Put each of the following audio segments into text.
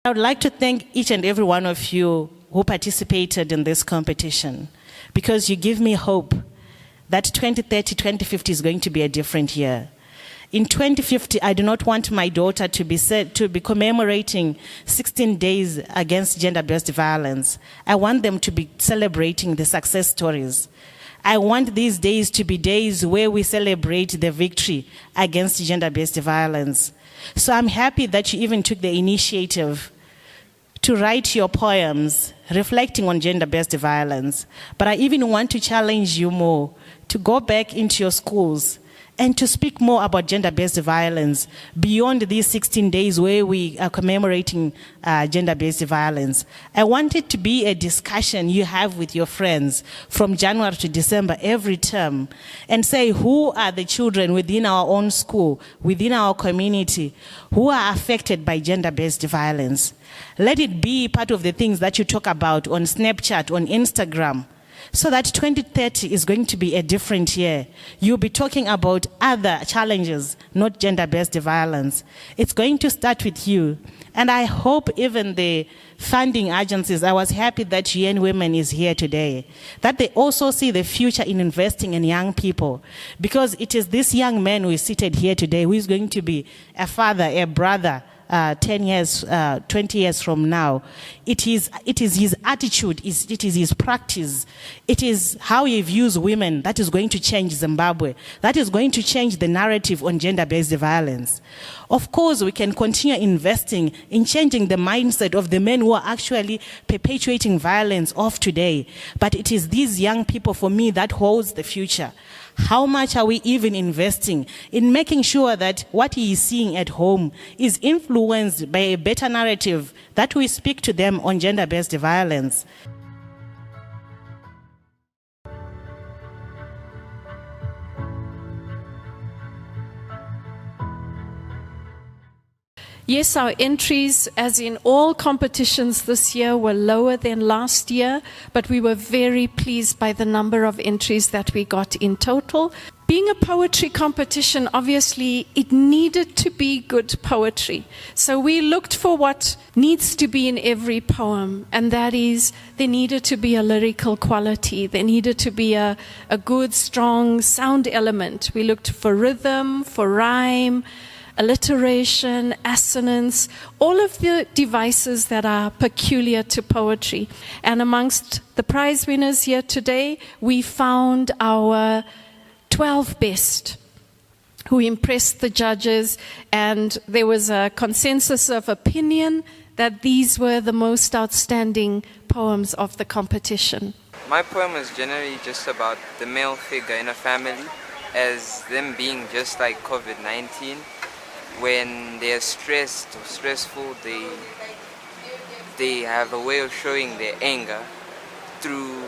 I would like to thank each and every one of you who participated in this competition, because you give me hope that 2030, 2050 is going to be a different year. In 2050, I do not want my daughter to be commemorating 16 days against gender-based violence. I want them to be celebrating the success stories. I want these days to be days where we celebrate the victory against gender-based violence. So I'm happy that you even took the initiative to write your poems reflecting on gender-based violence. But I even want to challenge you more to go back into your schools and to speak more about gender-based violence beyond these 16 days where we are commemorating gender-based violence. I want it to be a discussion you have with your friends from January to December every term, and say who are the children within our own school, within our community, who are affected by gender-based violence. Let it be part of the things that you talk about on Snapchat, on Instagram, so that 2030 is going to be a different year. You'll be talking about other challenges, not gender-based violence. It's going to start with you. And I hope even the funding agencies, I was happy that UN Women is here today, that they also see the future in investing in young people. Because it is this young man who is seated here today who is going to be a father, a brother, 10 years, 20 years from now. It is his attitude, it is his practice, it is how he views women that is going to change Zimbabwe, that is going to change the narrative on gender-based violence. Of course, we can continue investing in changing the mindset of the men who are actually perpetuating violence of today. But it is these young people, for me, that holds the future. How much are we even investing in making sure that what he is seeing at home is influenced by a better narrative that we speak to them on gender-based violence? Yes, our entries, as in all competitions this year, were lower than last year, but we were very pleased by the number of entries that we got in total. Being a poetry competition, obviously, it needed to be good poetry. So we looked for what needs to be in every poem, and that is, there needed to be a lyrical quality. There needed to be a good, strong sound element. We looked for rhythm, for rhyme, alliteration, assonance, all of the devices that are peculiar to poetry. And amongst the prize winners here today, we found our 12 best, who impressed the judges, and there was a consensus of opinion that these were the most outstanding poems of the competition. My poem was generally just about the male figure in a family, as them being just like COVID-19. When they are stressed or stressful, they have a way of showing their anger through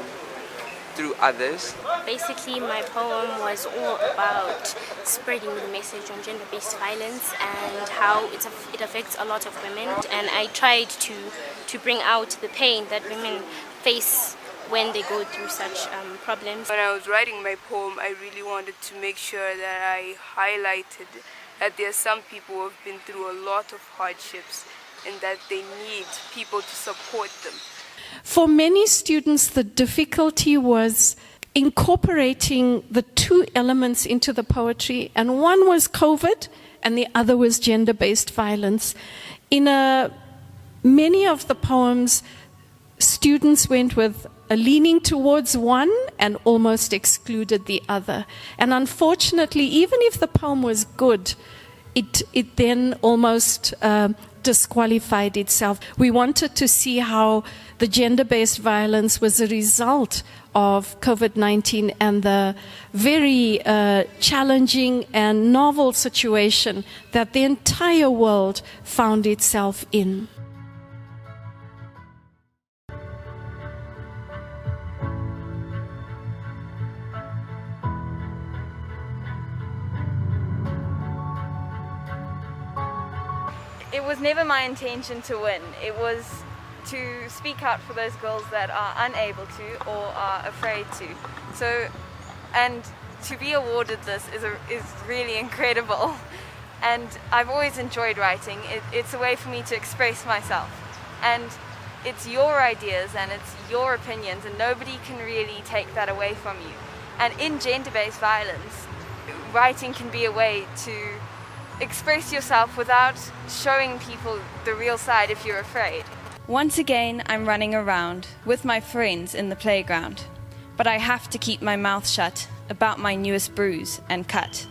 others. Basically, my poem was all about spreading the message on gender-based violence and how it affects a lot of women. And I tried to bring out the pain that women face when they go through such problems. When I was writing my poem, I really wanted to make sure that I highlighted that there are some people who have been through a lot of hardships and that they need people to support them. For many students, the difficulty was incorporating the two elements into the poetry, and one was COVID and the other was gender-based violence. In many of the poems, students went with a leaning towards one and almost excluded the other. And unfortunately, even if the poem was good, it then almost disqualified itself. We wanted to see how the gender-based violence was a result of COVID-19 and the very challenging and novel situation that the entire world found itself in. It was never my intention to win. It was to speak out for those girls that are unable to or are afraid to. So, and to be awarded this is really incredible. And I've always enjoyed writing. It's a way for me to express myself. And it's your ideas and it's your opinions, and nobody can really take that away from you. And in gender-based violence, writing can be a way to express yourself without showing people the real side if you're afraid. Once again, I'm running around with my friends in the playground, but I have to keep my mouth shut about my newest bruise and cut.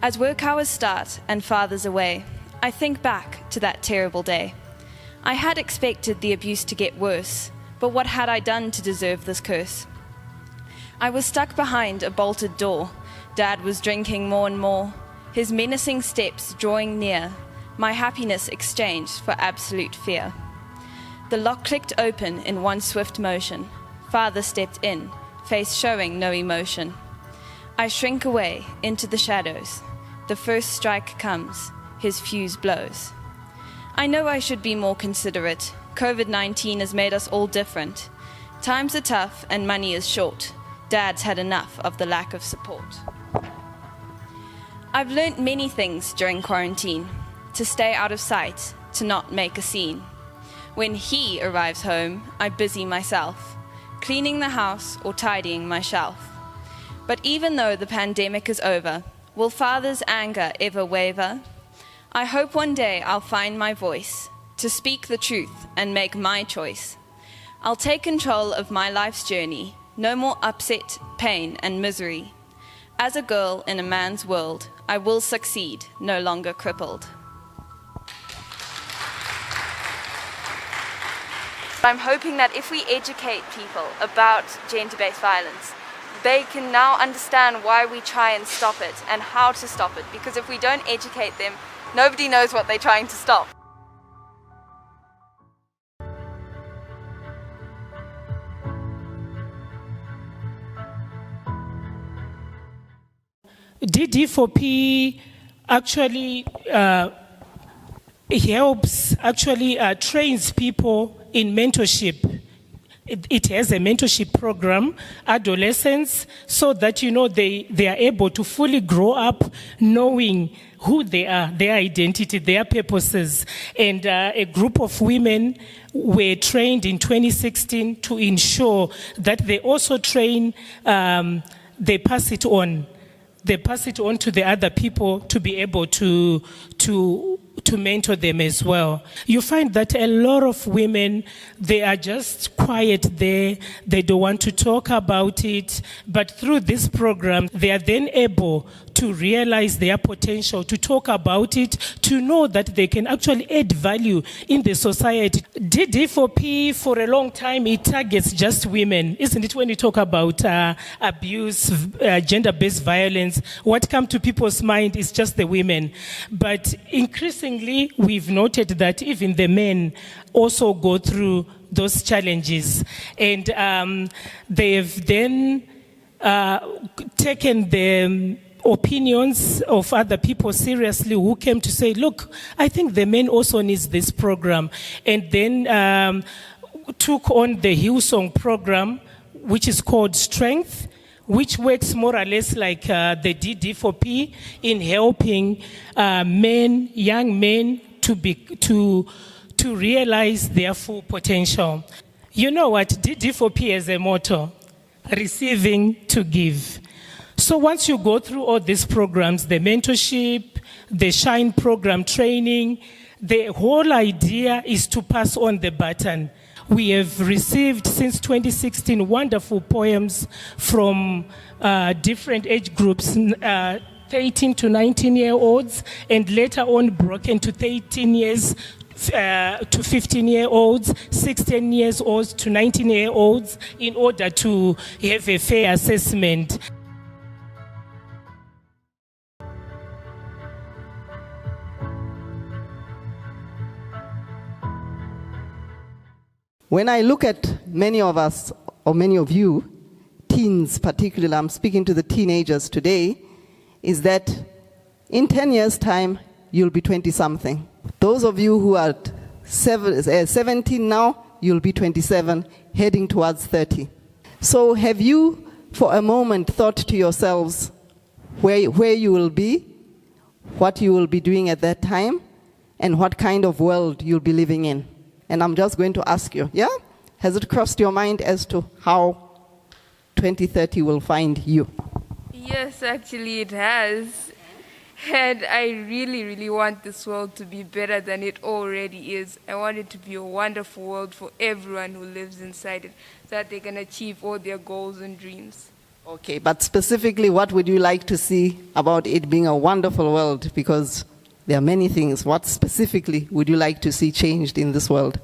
As work hours start and father's away, I think back to that terrible day. I had expected the abuse to get worse, but what had I done to deserve this curse? I was stuck behind a bolted door. Dad was drinking more and more, his menacing steps drawing near, my happiness exchanged for absolute fear. The lock clicked open in one swift motion. Father stepped in, face showing no emotion. I shrink away into the shadows. The first strike comes, his fuse blows. I know I should be more considerate. COVID-19 has made us all different. Times are tough and money is short. Dad's had enough of the lack of support. I've learnt many things during quarantine. To stay out of sight, to not make a scene. When he arrives home, I busy myself, cleaning the house or tidying my shelf. But even though the pandemic is over, will father's anger ever waver? I hope one day I'll find my voice to speak the truth and make my choice. I'll take control of my life's journey, no more upset, pain and misery. As a girl in a man's world, I will succeed, no longer crippled. I'm hoping that if we educate people about gender-based violence, they can now understand why we try and stop it and how to stop it. Because if we don't educate them, nobody knows what they're trying to stop. DD4P actually helps, trains people in mentorship. It has a mentorship program, adolescents, so that, they are able to fully grow up knowing who they are, their identity, their purposes. And a group of women were trained in 2016 to ensure that they also train, they pass it on. They pass it on to the other people to be able to mentor them as well. You find that a lot of women, they are just quiet there. They don't want to talk about it. But through this program, they are then able to realize their potential, to talk about it, to know that they can actually add value in the society. DD4P, for a long time, it targets just women, isn't it? When you talk about abuse, gender-based violence, what comes to people's mind is just the women. But increasingly, we've noted that even the men also go through those challenges. And they've then taken the opinions of other people seriously, who came to say, look, I think the men also needs this program. And then took on the Hillsong program, which is called Strength, which works more or less like the DD4P in helping men, young men, to realize their full potential. You know what? DD4P has a motto: receiving to give. So once you go through all these programs, the mentorship, the Shine program training, the whole idea is to pass on the baton. We have received since 2016 wonderful poems from different age groups, 13 to 19-year-olds, and later on broken to 13 years to 15-year-olds, 16 years olds to 19-year-olds, in order to have a fair assessment. When I look at many of us, or many of you, teens particularly, I'm speaking to the teenagers today, is that in 10 years' time, you'll be 20-something. Those of you who are 17 now, you'll be 27, heading towards 30. So have you, for a moment, thought to yourselves where you will be, what you will be doing at that time, and what kind of world you'll be living in? And I'm just going to ask you, yeah? Has it crossed your mind as to how 2030 will find you? Yes, actually it has. And I really, really want this world to be better than it already is. I want it to be a wonderful world for everyone who lives inside it, so that they can achieve all their goals and dreams. Okay, but specifically, what would you like to see about it being a wonderful world? Because there are many things. What specifically would you like to see changed in this world?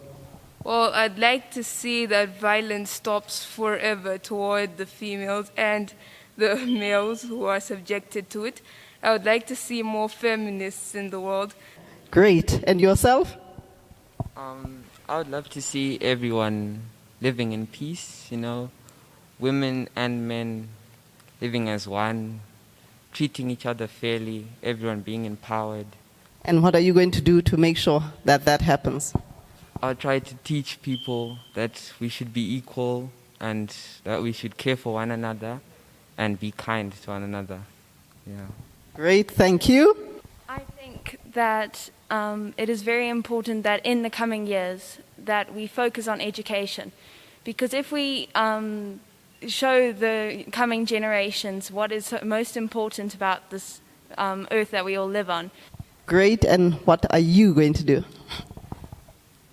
Well, I'd like to see that violence stops forever toward the females and the males who are subjected to it. I would like to see more feminists in the world. Great. And yourself? I would love to see everyone living in peace, you know, women and men living as one, treating each other fairly, everyone being empowered. And what are you going to do to make sure that that happens? I'll try to teach people that we should be equal and that we should care for one another and be kind to one another. Yeah. Great, thank you. I think that it is very important that in the coming years that we focus on education, because if we show the coming generations what is most important about this earth that we all live on. Great, and what are you going to do?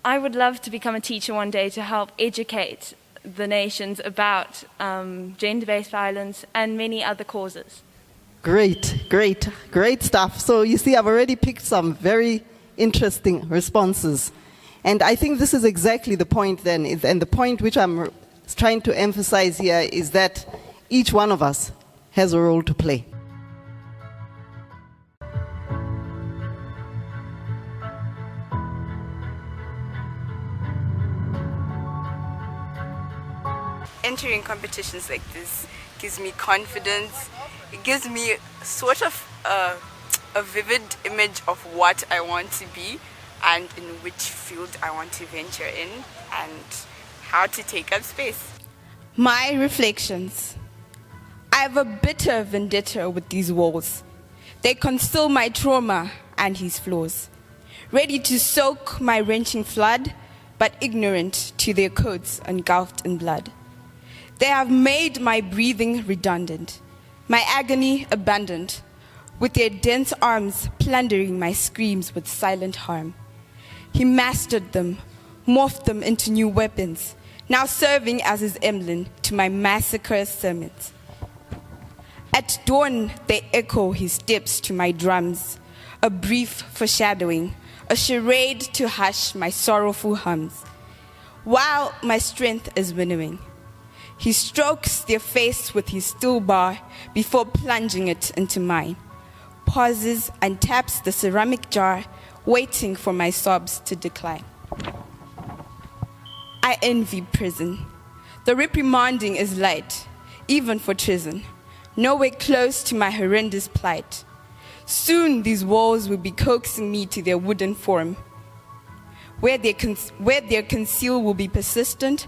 I would love to become a teacher one day to help educate the nations about gender-based violence and many other causes. Great, great, great stuff. So you see, I've already picked some very interesting responses. And I think this is exactly the point then. And the point which I'm trying to emphasize here is that each one of us has a role to play. Entering competitions like this gives me confidence. It gives me sort of a vivid image of what I want to be and in which field I want to venture in and how to take up space. My reflections. I have a bitter vendetta with these walls. They conceal my trauma and his flaws, ready to soak my wrenching flood, but ignorant to their codes engulfed in blood. They have made my breathing redundant, my agony abundant, with their dense arms plundering my screams with silent harm. He mastered them, morphed them into new weapons, now serving as his emblem to my massacre sermons. At dawn, they echo his steps to my drums, a brief foreshadowing, a charade to hush my sorrowful hums. While my strength is winnowing, he strokes their face with his steel bar before plunging it into mine, pauses and taps the ceramic jar, waiting for my sobs to decline. I envy prison. The reprimanding is light, even for treason, nowhere close to my horrendous plight. Soon these walls will be coaxing me to their wooden form, where their conceal will be persistent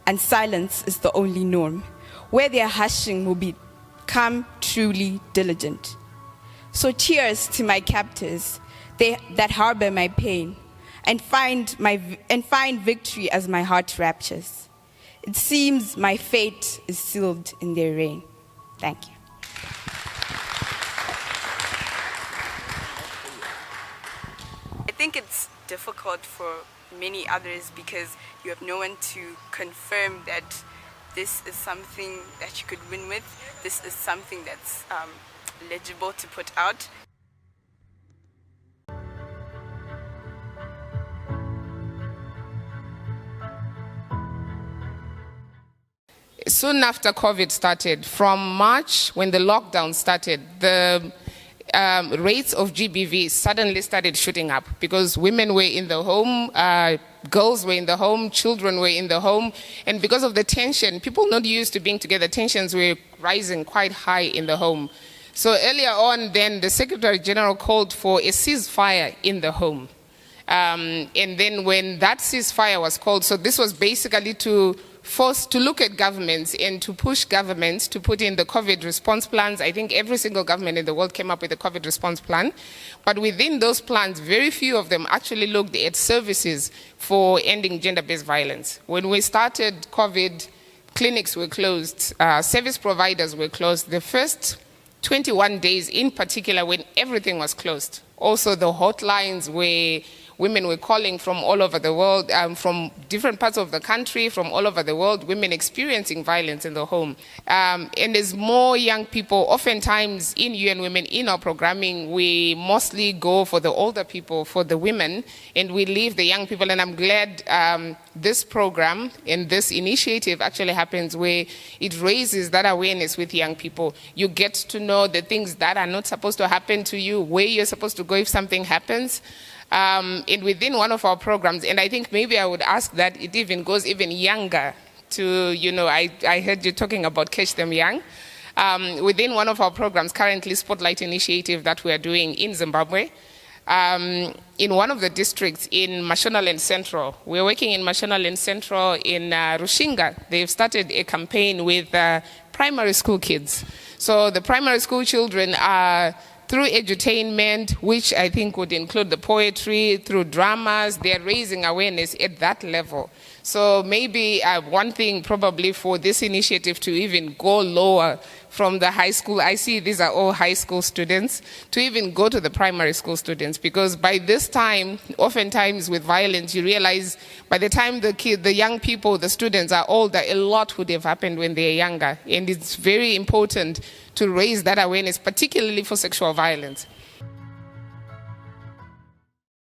and silence is the only norm, where their hushing will become truly diligent. So cheers to my captors that harbor my pain and find victory as my heart raptures. It seems my fate is sealed in their reign. Thank you. I think it's difficult for many others because you have no one to confirm that this is something that you could win with, this is something that's legible to put out. Soon after COVID started, from March when the lockdown started, the rates of GBV suddenly started shooting up because women were in the home, girls were in the home, children were in the home, and because of the tension, people not used to being together, tensions were rising quite high in the home. So earlier on then, the Secretary General called for a ceasefire in the home. And then when that ceasefire was called, so this was basically to look at governments and to push governments to put in the COVID response plans. I think every single government in the world came up with a COVID response plan. But within those plans, very few of them actually looked at services for ending gender-based violence. When we started COVID, clinics were closed, service providers were closed. The first 21 days in particular when everything was closed. Also the hotlines where women were calling from all over the world, from different parts of the country, from all over the world, women experiencing violence in the home. And as more young people, oftentimes in UN Women, in our programming, we mostly go for the older people, for the women, and we leave the young people. And I'm glad this program and this initiative actually happens where it raises that awareness with young people. You get to know the things that are not supposed to happen to you, where you're supposed to go if something happens. And within one of our programs, and I think maybe I would ask that it even goes even younger to, I heard you talking about Catch Them Young. Within one of our programs, currently Spotlight Initiative that we are doing in Zimbabwe, in one of the districts in Mashonaland Central, we're working in Mashonaland Central in Rushinga. They've started a campaign with primary school kids. So the primary school children are through edutainment, which I think would include the poetry, through dramas, they're raising awareness at that level. So maybe one thing probably for this initiative to even go lower from the high school, I see these are all high school students, to even go to the primary school students, because by this time, oftentimes with violence, you realize by the time the young people, the students are older, a lot would have happened when they're younger. And it's very important to raise that awareness, particularly for sexual violence.